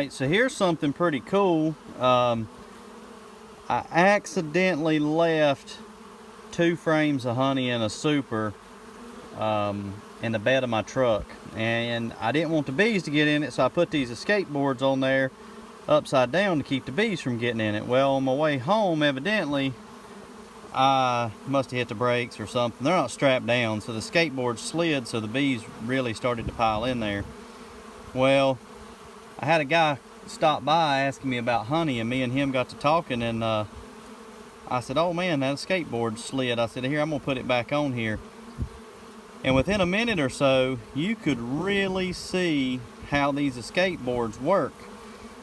Alright, so here's something pretty cool. I accidentally left 2 frames of honey in a super in the bed of my truck, and I didn't want the bees to get in it, so I put these escape boards on there upside down to keep the bees from getting in it. Well, on my way home, evidently I must have hit the brakes or something. They're not strapped down, so the skateboard slid, so the bees really started to pile in there. Well, I had a guy stop by asking me about honey, and me and him got to talking, and I said, oh man, that skateboard slid. I said, here, I'm gonna put it back on here. And within a minute or so, you could really see how these escape boards work.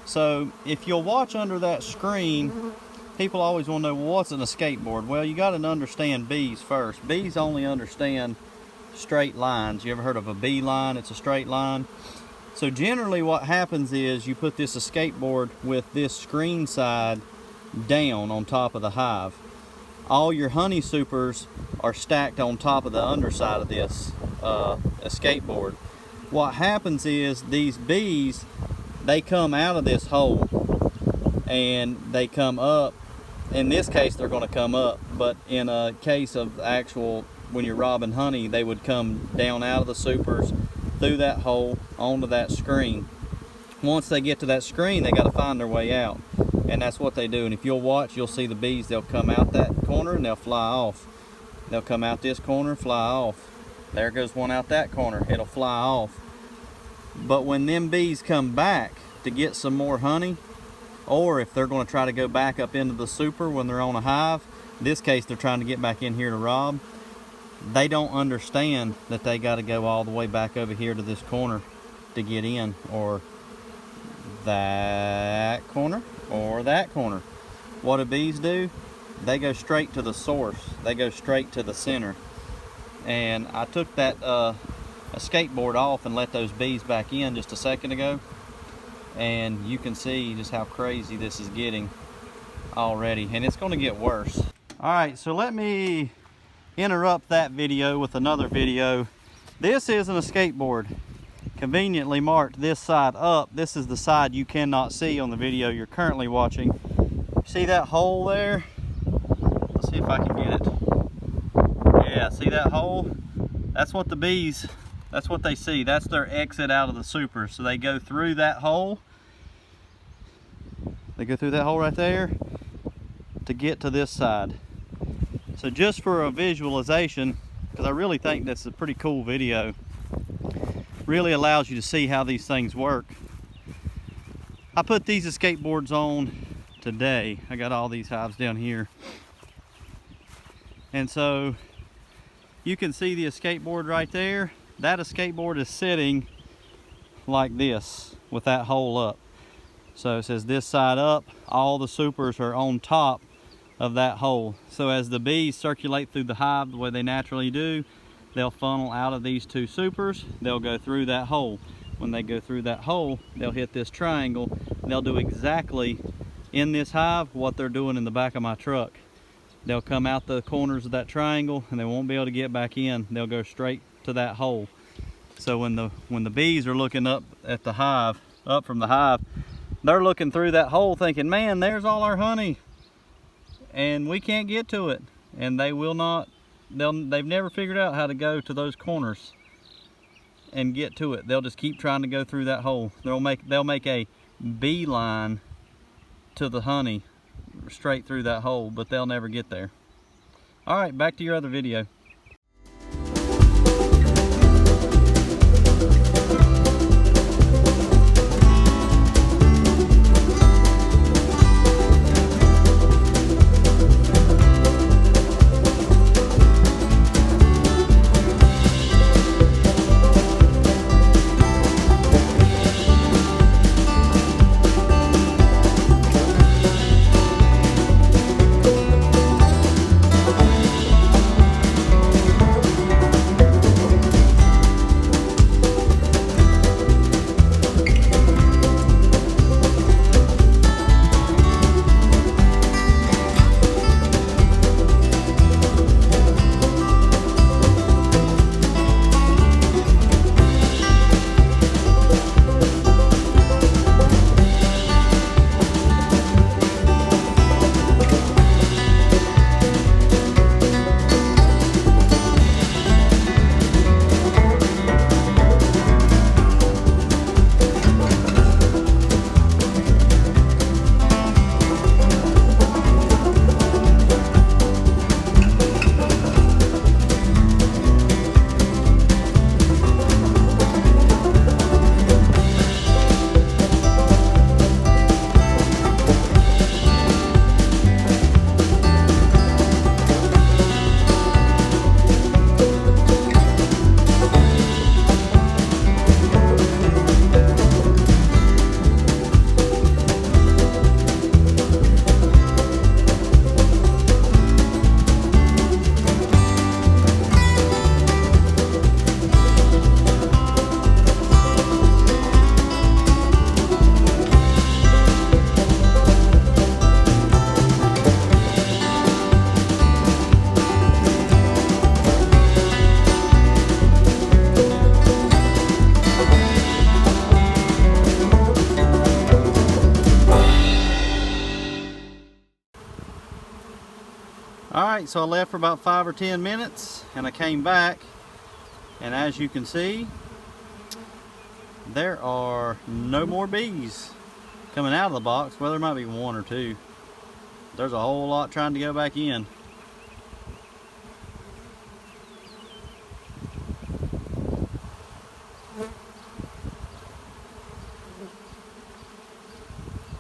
So if you'll watch under that screen, people always want to know, well, what's an escape board? Well, you got to understand bees first. Bees only understand straight lines. You ever heard of a bee line? It's a straight line. So generally what happens is you put this escape board with this screen side down on top of the hive. All your honey supers are stacked on top of the underside of this escape board. What happens is these bees, they come out of this hole and they come up. In this case, they're going to come up, but in a case of actual, when you're robbing honey, they would come down out of the supers, through that hole, onto that screen. Once they get to that screen, they got to find their way out, and that's what they do. And if you'll watch, you'll see the bees, they'll come out that corner and they'll fly off. They'll come out this corner, fly off. There goes one out that corner, it'll fly off. But when them bees come back to get some more honey, or if they're going to try to go back up into the super when they're on a hive, in this case they're trying to get back in here to rob, they don't understand that they got to go all the way back over here to this corner to get in, or that corner, or that corner. What do bees do? They go straight to the source. They go straight to the center. And I took that escape board off and let those bees back in just a second ago, and you can see just how crazy this is getting already, and it's going to get worse. Alright, so let me interrupt that video with another video. This is an escape board, conveniently marked this side up. This is the side you cannot see on the video you're currently watching. See that hole there? Let's see if I can get it. Yeah, see that hole? That's what the bees, that's what they see. That's their exit out of the super. So they go through that hole. They go through that hole right there to get to this side. So just for a visualization, because I really think that's a pretty cool video, really allows you to see how these things work. I put these escape boards on today. I got all these hives down here. And so you can see the escape board right there. That escape board is sitting like this with that hole up. So it says this side up, all the supers are on top of that hole. So as the bees circulate through the hive the way they naturally do, they'll funnel out of these 2 supers, they'll go through that hole. When they go through that hole, they'll hit this triangle. They'll do exactly in this hive what they're doing in the back of my truck. They'll come out the corners of that triangle and they won't be able to get back in. They'll go straight to that hole. So when the bees are looking up at the hive, up from the hive, they're looking through that hole thinking, man, there's all our honey and we can't get to it. And they will not, they've never figured out how to go to those corners and get to it. They'll just keep trying to go through that hole. They'll make a beeline to the honey straight through that hole, but they'll never get there. All right, back to your other video. Alright, so I left for about 5 or 10 minutes and I came back, and as you can see, there are no more bees coming out of the box. Well, there might be one or two. There's a whole lot trying to go back in.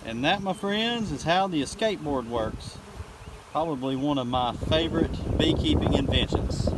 And that, my friends, is how the escape board works. Probably one of my favorite beekeeping inventions.